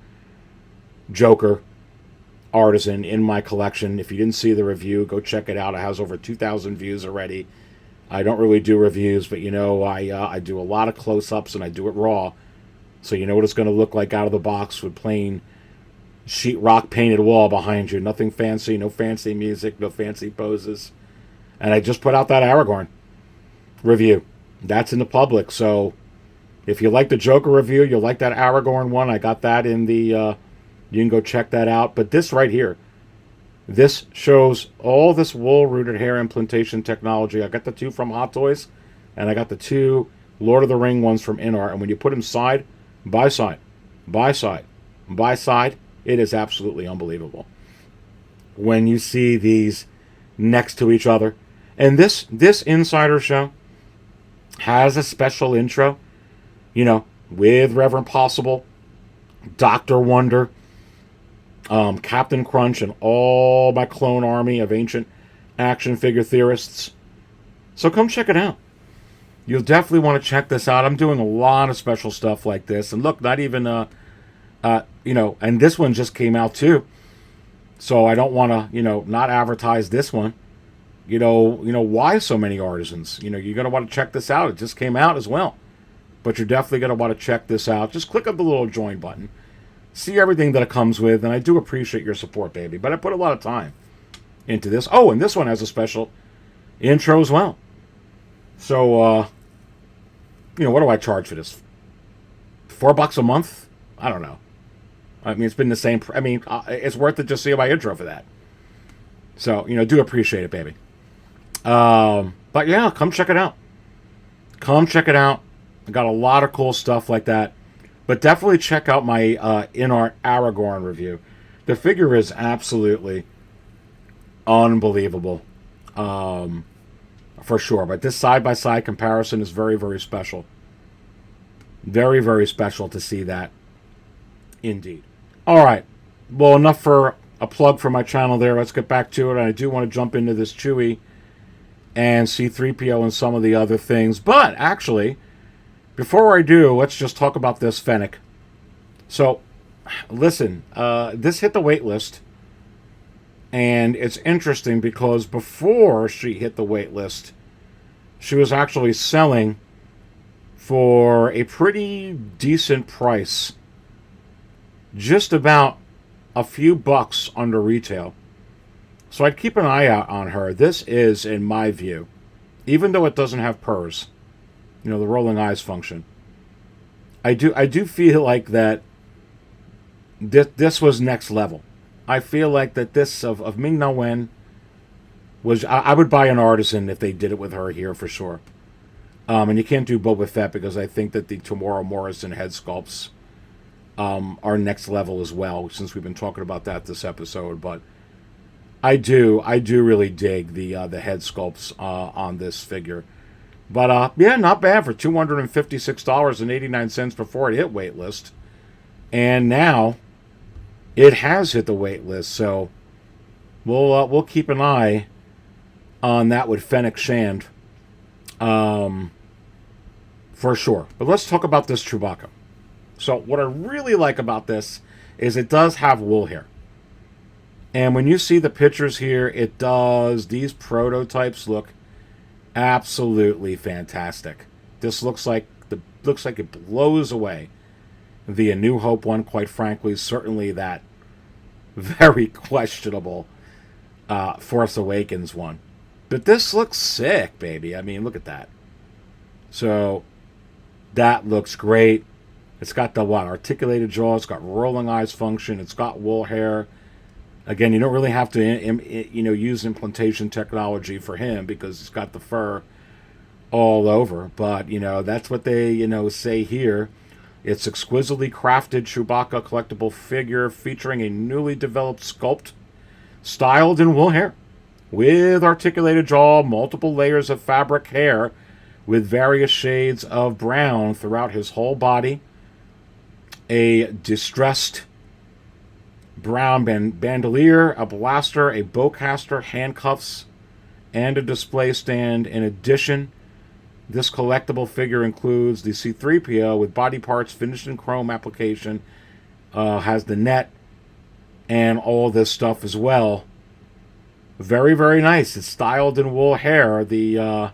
S1: Joker Artisan in my collection. If you didn't see the review, go check it out. It has over 2,000 views already. I don't really do reviews, but I do a lot of close-ups, and I do it raw. So you know what it's going to look like out of the box with plain sheetrock painted wall behind you. Nothing fancy, no fancy music, no fancy poses. And I just put out that Aragorn review. That's in the public. So if you like the Joker review, you'll like that Aragorn one. I got that in the... you can go check that out. But this right here, this shows all this wool-rooted hair implantation technology. I got the 2 from Hot Toys, and I got the 2 Lord of the Ring ones from InArt. And when you put them side by side, by side, by side, it is absolutely unbelievable. When you see these next to each other. And this Insider show has a special intro, with Reverend Possible, Dr. Wonder, Captain Crunch, and all my clone army of ancient action figure theorists. So come check it out. You'll definitely want to check this out. I'm doing a lot of special stuff like this. And look, not even, and this one just came out too. So I don't want to, not advertise this one. Why so many Artisans? You're going to want to check this out. It just came out as well. But you're definitely going to want to check this out. Just click on the little join button. See everything that it comes with. And I do appreciate your support, baby. But I put a lot of time into this. Oh, and this one has a special intro as well. So, what do I charge for this? $4 a month? I don't know. I mean, it's been the same. It's worth it just to see my intro for that. So, do appreciate it, baby. But yeah, come check it out. Come check it out. I got a lot of cool stuff like that. But definitely check out my InArt Aragorn review. The figure is absolutely unbelievable. For sure. But this side-by-side comparison is very, very special. Very, very special to see that. Indeed. All right. Well, enough for a plug for my channel there. Let's get back to it. I do want to jump into this Chewie and C-3PO and some of the other things. But, actually, before I do, let's just talk about this Fennec. So, listen. This hit the wait list. And it's interesting because before she hit the wait list, she was actually selling for a pretty decent price. Just about a few bucks under retail. So I'd keep an eye out on her. This is, in my view, even though it doesn't have purrs, the rolling eyes function, I do feel like that this was next level. I feel like that this of Ming-Na Wen was... I would buy an Artisan if they did it with her here for sure. And you can't do Boba Fett because I think that the Tamora Morrison head sculpts are next level as well, since we've been talking about that this episode. But I do really dig the head sculpts on this figure. But yeah, not bad for $256.89 before it hit waitlist. And now it has hit the waitlist, so we'll keep an eye on that with Fennec Shand. For sure. But let's talk about this Chewbacca. So what I really like about this is it does have wool hair. And when you see the pictures here, it does. These prototypes look absolutely fantastic. This looks like it blows away the A New Hope one, quite frankly. Certainly that very questionable Force Awakens one. But this looks sick, baby. I mean, look at that. So that looks great. It's got the articulated jaw. It's got rolling eyes function. It's got wool hair. Again, you don't really have to use implantation technology for him because he's got the fur all over. But that's what they say here. It's exquisitely crafted Chewbacca collectible figure featuring a newly developed sculpt styled in wool hair with articulated jaw, multiple layers of fabric hair with various shades of brown throughout his whole body, a distressed brown bandolier, a blaster, a bowcaster, handcuffs, and a display stand. In addition, this collectible figure includes the C-3PO with body parts finished in chrome application, has the net, and all this stuff as well. Very, very nice. It's styled in wool hair, the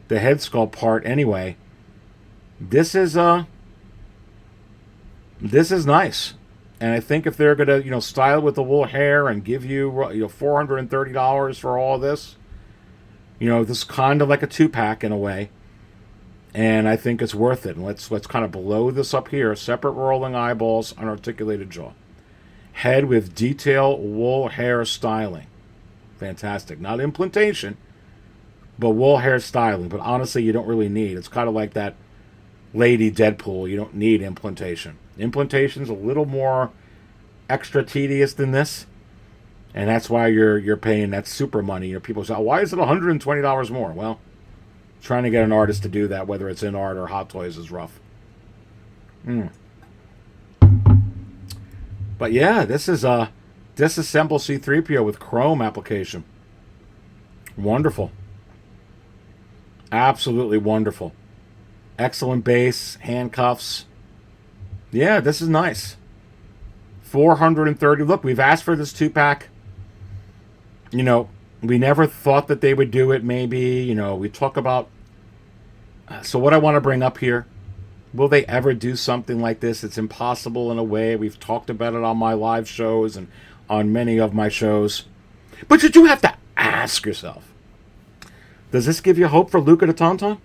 S1: head sculpt part anyway. This is nice. And I think if they're going to, style it with the wool hair and give you, $430 for all this, this is kind of like a 2-pack in a way. And I think it's worth it. And let's kind of blow this up here. Separate rolling eyeballs, unarticulated jaw. Head with detail wool hair styling. Fantastic. Not implantation, but wool hair styling. But honestly, you don't really need. It's kind of like that Lady Deadpool. You don't need implantation. Implantation's a little more extra tedious than this, and that's why you're paying that super money. People say, why is it $120 more? Well, trying to get an artist to do that, whether it's InArt or Hot Toys, is rough. But yeah, this is a disassemble C-3PO with chrome application. Wonderful. Absolutely wonderful. Excellent base, handcuffs. Yeah, this is nice. $430. Look, we've asked for this 2-pack. We never thought that they would do it, maybe. We talk about... So what I want to bring up here, will they ever do something like this? It's impossible in a way. We've talked about it on my live shows and on many of my shows. But you do have to ask yourself, does this give you hope for Luke at a Tauntaun?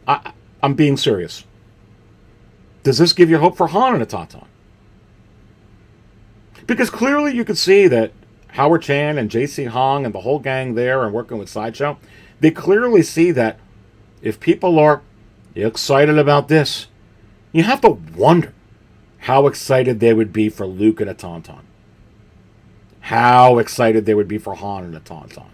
S1: I'm being serious. Does this give you hope for Han and a Tauntaun? Because clearly you could see that Howard Chan and J.C. Hong and the whole gang there and working with Sideshow, they clearly see that if people are excited about this, you have to wonder how excited they would be for Luke and a Tauntaun. How excited they would be for Han and a Tauntaun.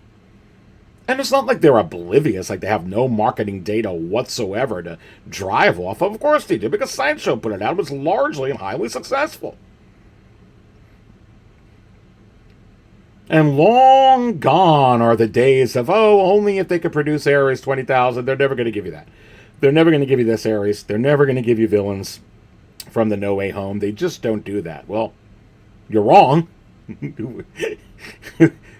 S1: And it's not like they're oblivious, like they have no marketing data whatsoever to drive off of. Of course they do, because Sideshow put it out. It was largely and highly successful. And long gone are the days of, only if they could produce Ares 20,000. They're never going to give you that. They're never going to give you this Ares. They're never going to give you villains from the No Way Home. They just don't do that. Well, you're wrong.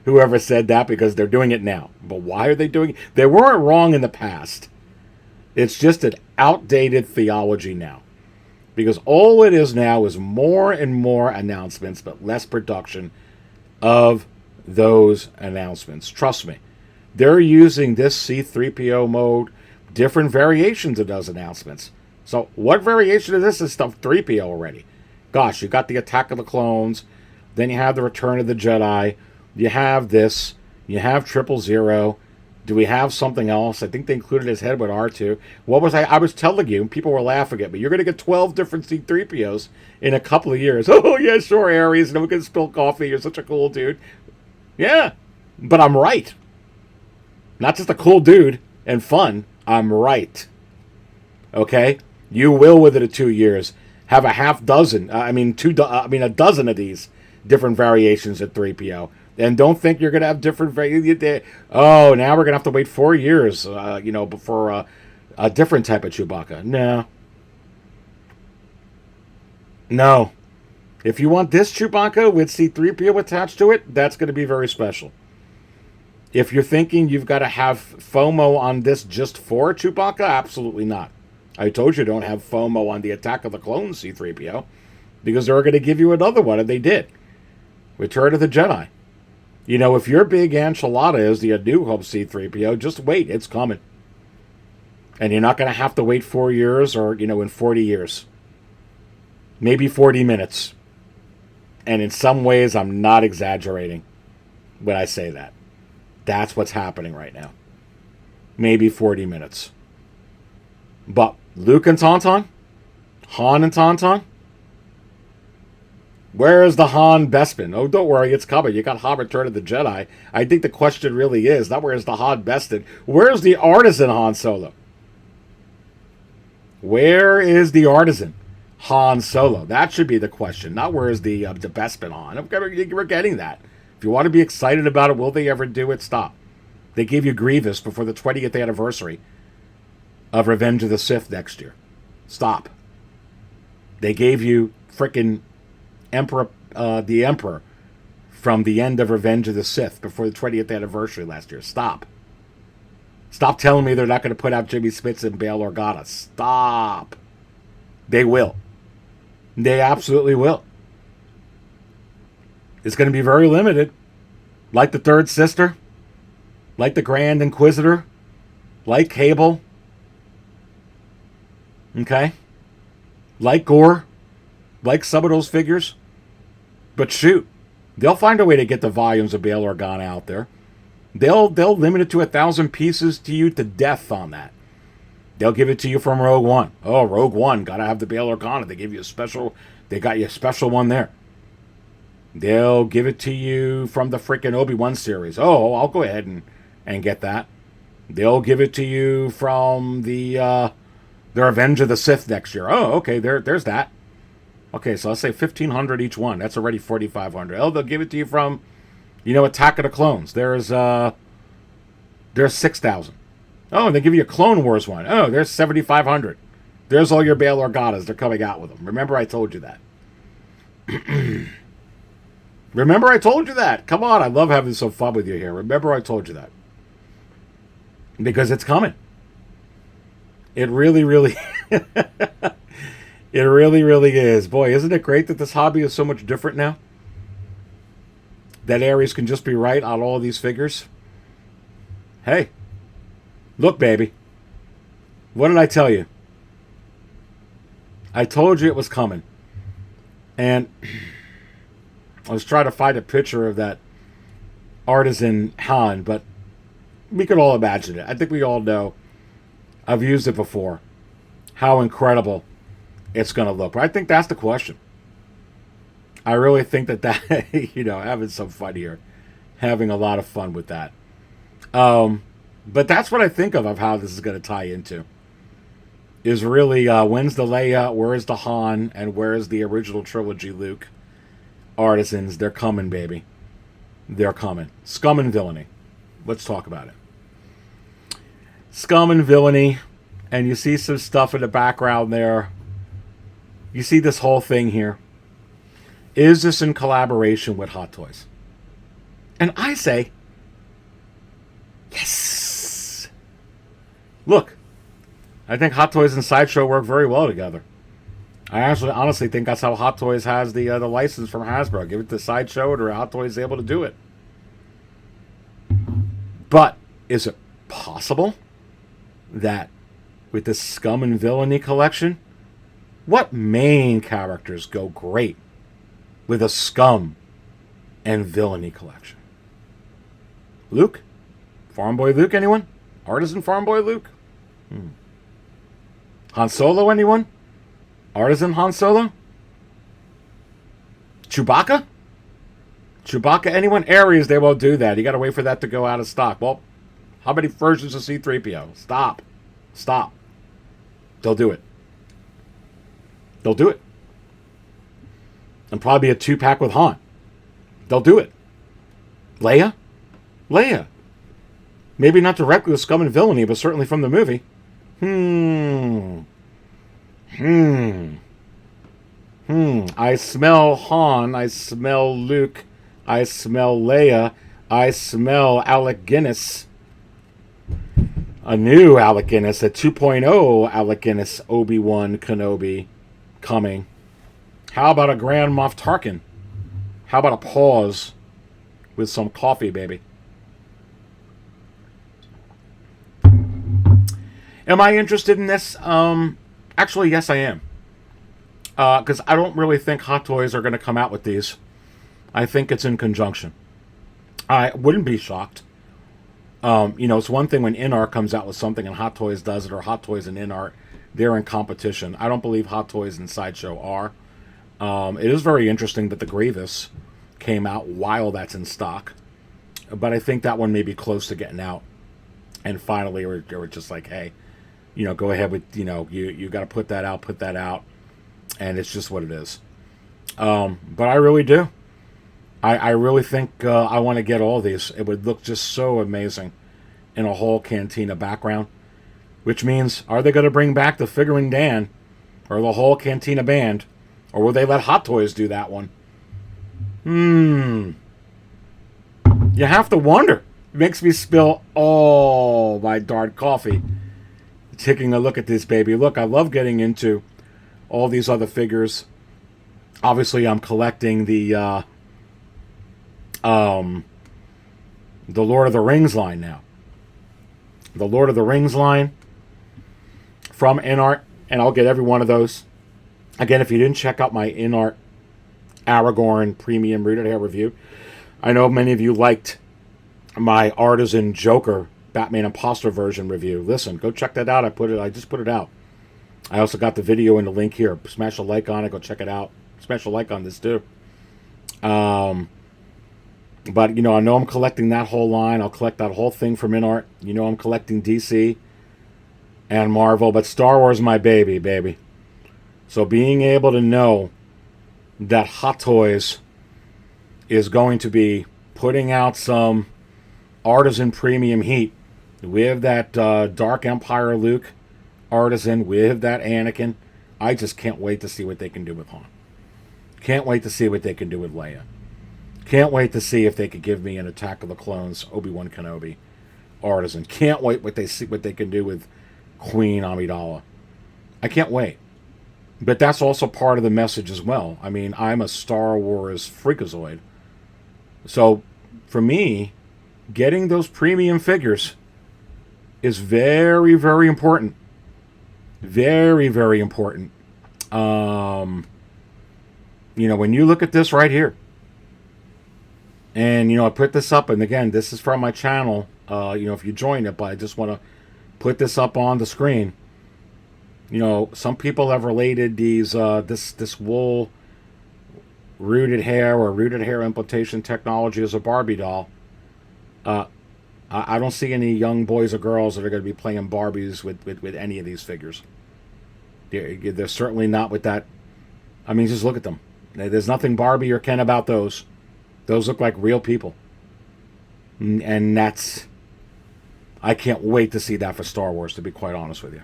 S1: Whoever said that, because they're doing it now. But why are they doing it? They weren't wrong in the past. It's just an outdated theology now. Because all it is now is more and more announcements, but less production of those announcements. Trust me. They're using this C-3PO mode, different variations of those announcements. So what variation of this is stuff 3PO already? Gosh, you got the Attack of the Clones, then you have the Return of the Jedi, you have this, you have 000, Do we have something else? I think they included his head with R2. What was I was telling you, and people were laughing at me. You're going to get 12 different C-3POs in a couple of years. Oh, yeah, sure, Aries. And we're going to spill coffee. You're such a cool dude. Yeah, but I'm right. Not just a cool dude and fun. I'm right. Okay? You will, within 2 years, have a half dozen, a dozen of these different variations of 3PO. And don't think you're going to have different... Oh, now we're going to have to wait 4 years, before a different type of Chewbacca. No. If you want this Chewbacca with C-3PO attached to it, that's going to be very special. If you're thinking you've got to have FOMO on this just for Chewbacca, absolutely not. I told you don't have FOMO on the Attack of the Clones C-3PO, because they're going to give you another one, and they did. Return of the Jedi. If your big enchilada is the A New Hope C-3PO, just wait, it's coming. And you're not going to have to wait 4 years or, in 40 years. Maybe 40 minutes. And in some ways, I'm not exaggerating when I say that. That's what's happening right now. Maybe 40 minutes. But Luke and Tauntaun? Han and Tauntaun? Where is the Han Bespin? Oh, don't worry, it's coming. You got Han Return of the Jedi. I think the question really is not where's the Han Bespin. Where's the Artisan Han Solo? Where is the Artisan Han Solo? That should be the question. Not where is the Bespin Han. We're getting that. If you want to be excited about it, will they ever do it? Stop. They gave you Grievous before the 20th anniversary of Revenge of the Sith next year. Stop. They gave you frickin' the Emperor from the end of Revenge of the Sith before the 20th anniversary last year. Stop. Stop telling me they're not going to put out Jimmy Smits and Bail Organa. Stop. They will. They absolutely will. It's going to be very limited. Like the Third Sister. Like the Grand Inquisitor. Like Cable. Okay? Like Gore. Like some of those figures. But shoot, they'll find a way to get the volumes of Bail Organa out there. They'll limit it to 1,000 pieces to you to death on that. They'll give it to you from Rogue One. Oh, Rogue One, gotta have the Bail Organa. They give you they got you a special one there. They'll give it to you from the freaking Obi-Wan series. Oh, I'll go ahead and get that. They'll give it to you from the Revenge of the Sith next year. Oh, okay, there's that. Okay, so let's say 1,500 each one. That's already 4,500. Oh, they'll give it to you from, Attack of the Clones. There's 6,000. Oh, and they give you a Clone Wars one. Oh, there's 7,500. There's all your Bail Organas. They're coming out with them. Remember I told you that. Remember I told you that. Come on, I love having some fun with you here. Remember I told you that. Because it's coming. It really, really... It really, really is. Boy, isn't it great that this hobby is so much different now? That Aries can just be right on all these figures. Hey, look, baby. What did I tell you? I told you it was coming. And I was trying to find a picture of that Artisan Han, but we could all imagine it. I think we all know. I've used it before. How incredible it's going to look. But I think that's the question. I really think that having some fun here. Having a lot of fun with that. But that's what I think of how this is going to tie into. Is really, when's the Leia, where's the Han, and where's the original trilogy Luke? Artisans, they're coming, baby. They're coming. Scum and Villainy. Let's talk about it. Scum and Villainy. And you see some stuff in the background there. You see this whole thing here. Is this in collaboration with Hot Toys? And I say, yes. Look, I think Hot Toys and Sideshow work very well together. I actually honestly think that's how Hot Toys has the license from Hasbro. Give it to Sideshow, or Hot Toys is able to do it. But is it possible that with the Scum and Villainy collection, what main characters go great with a Scum and Villainy collection? Luke? Farm Boy Luke, anyone? Artisan Farm Boy Luke? Han Solo, anyone? Artisan Han Solo? Chewbacca? Chewbacca, anyone? Aries, they won't do that. You gotta wait for that to go out of stock. Well, how many versions of C-3PO? Stop. Stop. They'll do it. They'll do it. And probably a 2-pack with Han. They'll do it. Leia? Leia. Maybe not directly with Scum and Villainy, but certainly from the movie. I smell Han. I smell Luke. I smell Leia. I smell Alec Guinness. A new Alec Guinness, a 2.0 Alec Guinness Obi-Wan Kenobi coming. How about a Grand Moff Tarkin? How about a pause with some coffee, baby? Am I interested in this? Actually, yes, I am. Because I don't really think Hot Toys are going to come out with these. I think it's in conjunction. I wouldn't be shocked. It's one thing when InArt comes out with something and Hot Toys does it, or Hot Toys and InArt, they're in competition. I don't believe Hot Toys and Sideshow are. It is very interesting that the Grievous came out while that's in stock. But I think that one may be close to getting out. And finally, we're just like, hey, go ahead with, you got to put that out. And it's just what it is. But I really do. I really think I want to get all these. It would look just so amazing in a whole Cantina background. Which means, are they going to bring back the Figuring Dan or the whole Cantina band? Or will they let Hot Toys do that one? You have to wonder. It makes me spill all my dark coffee taking a look at this baby. Look, I love getting into all these other figures. Obviously, I'm collecting the Lord of the Rings line now. The Lord of the Rings line from InArt, and I'll get every one of those. Again, if you didn't check out my InArt Aragorn Premium Rooted Hair review, I know many of you liked my Artisan Joker Batman Imposter version review. Listen, go check that out. I just put it out. I also got the video and the link here. Smash a like on it. Go check it out. Smash a like on this too. But, I know I'm collecting that whole line. I'll collect that whole thing from InArt. I'm collecting DC and Marvel. But Star Wars is my baby. So being able to know that Hot Toys is going to be putting out some Artisan Premium Heat with that Dark Empire Luke Artisan, with that Anakin. I just can't wait to see what they can do with Han. Can't wait to see what they can do with Leia. Can't wait to see if they could give me an Attack of the Clones Obi-Wan Kenobi Artisan. Can't wait what they can do with Queen Amidala. I can't wait. But that's also part of the message as well. I mean, I'm a Star Wars freakazoid. So, for me, getting those premium figures is very, very important. Very, very important. When you look at this right here, and, I put this up, and again, this is from my channel, if you join it, but I just want to put this up on the screen. Some people have related these, this wool rooted hair or rooted hair implantation technology as a Barbie doll. I don't see any young boys or girls that are going to be playing Barbies with any of these figures. They're certainly not with that. I mean, just look at them. There's nothing Barbie or Ken about those. Those look like real people. And that's... I can't wait to see that for Star Wars, to be quite honest with you.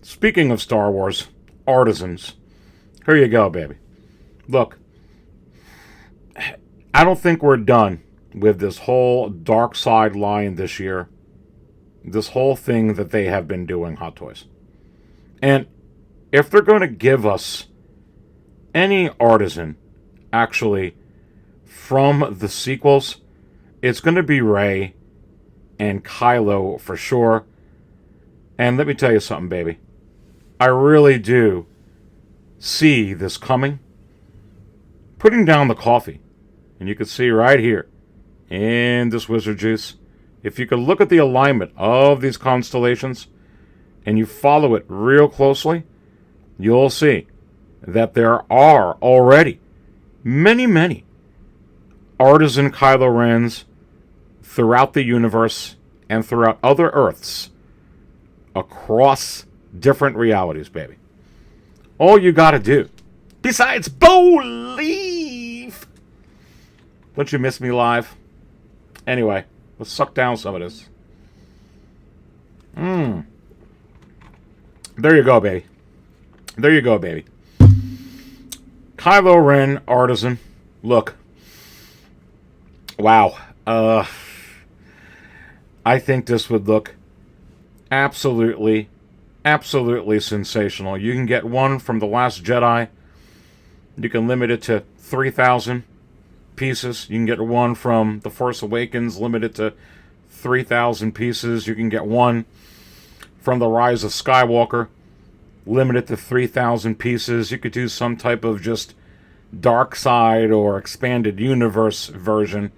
S1: Speaking of Star Wars, Artisans. Here you go, baby. Look. I don't think we're done with this whole dark side line this year. This whole thing that they have been doing, Hot Toys. And if they're going to give us any Artisan, actually, from the sequels, it's going to be Rey and Kylo for sure. And let me tell you something, baby. I really do see this coming. Putting down the coffee. And you can see right here, in this Wizard Juice, if you could look at the alignment of these constellations and you follow it real closely, you'll see that there are already many, many Artisan Kylo Rens throughout the universe and throughout other Earths across different realities, baby. All you gotta do, besides believe. Don't you miss me live? Anyway, let's suck down some of this. There you go, baby. There you go, baby. Kylo Ren, Artisan. Look. Wow. I think this would look absolutely, absolutely sensational. You can get one from The Last Jedi. You can limit it to 3,000 pieces. You can get one from The Force Awakens, limited to 3,000 pieces. You can get one from The Rise of Skywalker, limited to 3,000 pieces. You could do some type of just dark side or expanded universe version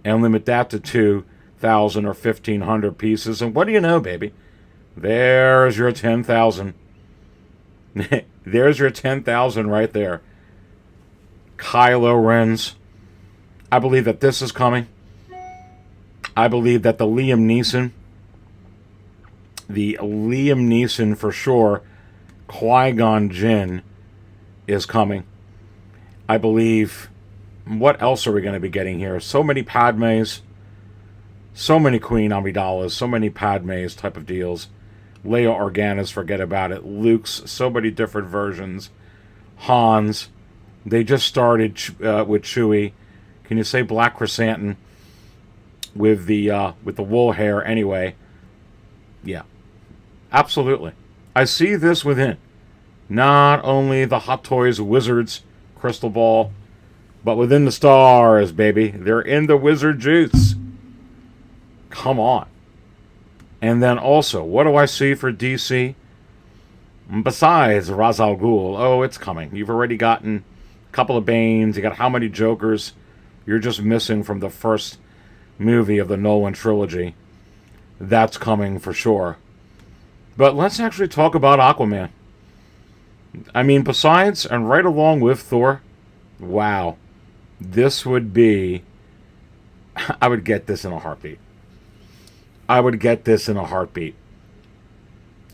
S1: and limit that to 2,000 or 1,500 pieces. And what do you know, baby? There's your 10,000. There's your 10,000 right there. Kylo Rens. I believe that this is coming. I believe that the Liam Neeson for sure, Qui-Gon Jinn is coming. I believe, what else are we going to be getting here? So many Padmes, so many Queen Amidala's, so many Padmes type of deals. Leia Organa's, forget about it. Luke's, so many different versions. Han's. They just started with Chewie. Can you say Black Chrysanthemum with the wool hair anyway? Yeah, absolutely. I see this within not only the Hot Toys Wizards crystal ball, but within the stars, baby. They're in the wizard juice. Come on. And then also, what do I see for DC? Besides Ra's al Ghul, oh, it's coming. You've already gotten a couple of Banes. You got how many Jokers? You're just missing from the first movie of the Nolan trilogy. That's coming for sure. But let's actually talk about Aquaman. I mean, besides and right along with Thor, wow. This would be... I would get this in a heartbeat. I would get this in a heartbeat.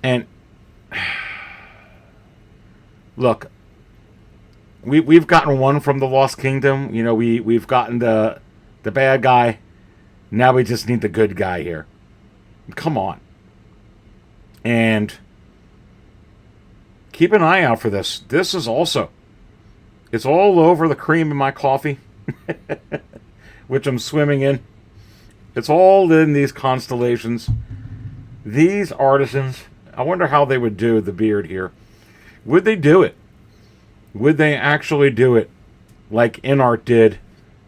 S1: And... look, we've gotten one from the Lost Kingdom. You know, we've gotten the bad guy. Now we just need the good guy here. Come on. And keep an eye out for this. This is also... it's all over the cream in my coffee, which I'm swimming in. It's all in these constellations. These artisans, I wonder how they would do the beard here. Would they do it? Would they actually do it like InArt did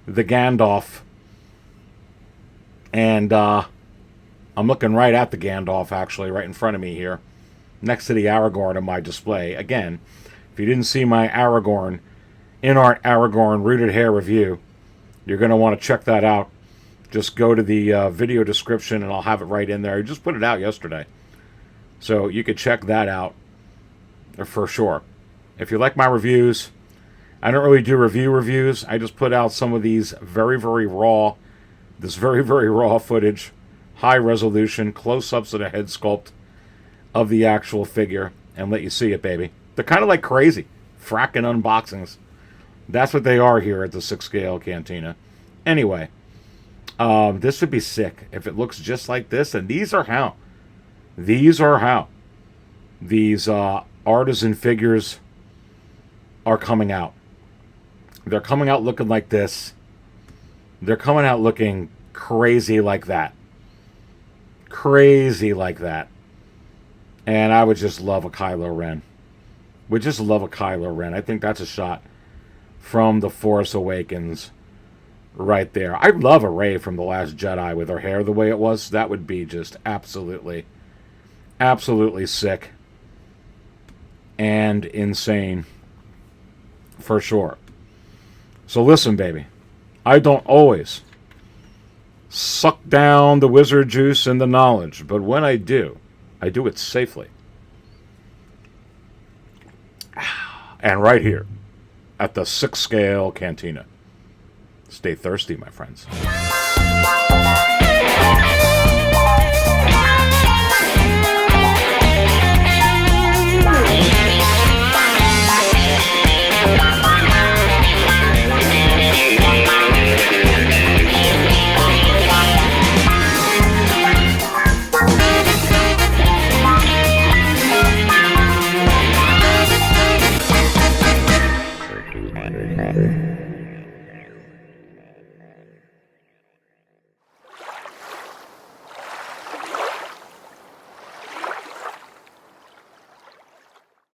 S1: the Gandalf? And I'm looking right at the Gandalf, actually, right in front of me here, next to the Aragorn on my display. Again, if you didn't see my InArt Aragorn rooted hair review, you're going to want to check that out. Just go to the video description and I'll have it right in there. I just put it out yesterday. So you could check that out for sure. If you like my reviews, I don't really do reviews. I just put out some of these very, very raw footage, high resolution, close-ups of the head sculpt of the actual figure and let you see it, baby. They're kind of like crazy fracking unboxings. That's what they are here at the 6 scale Cantina. Anyway, this would be sick if it looks just like this. And these are how. These artisan figures are coming out. They're coming out looking like this. They're coming out looking crazy like that. Crazy like that. And I would just love a Kylo Ren. Would just love a Kylo Ren. I think that's a shot from The Force Awakens right there. I'd love a Rey from The Last Jedi with her hair the way it was. That would be just absolutely, absolutely sick and insane for sure. So listen, baby. I don't always suck down the wizard juice and the knowledge. But when I do it safely. And right here at the 6 scale cantina. Stay thirsty, my friends.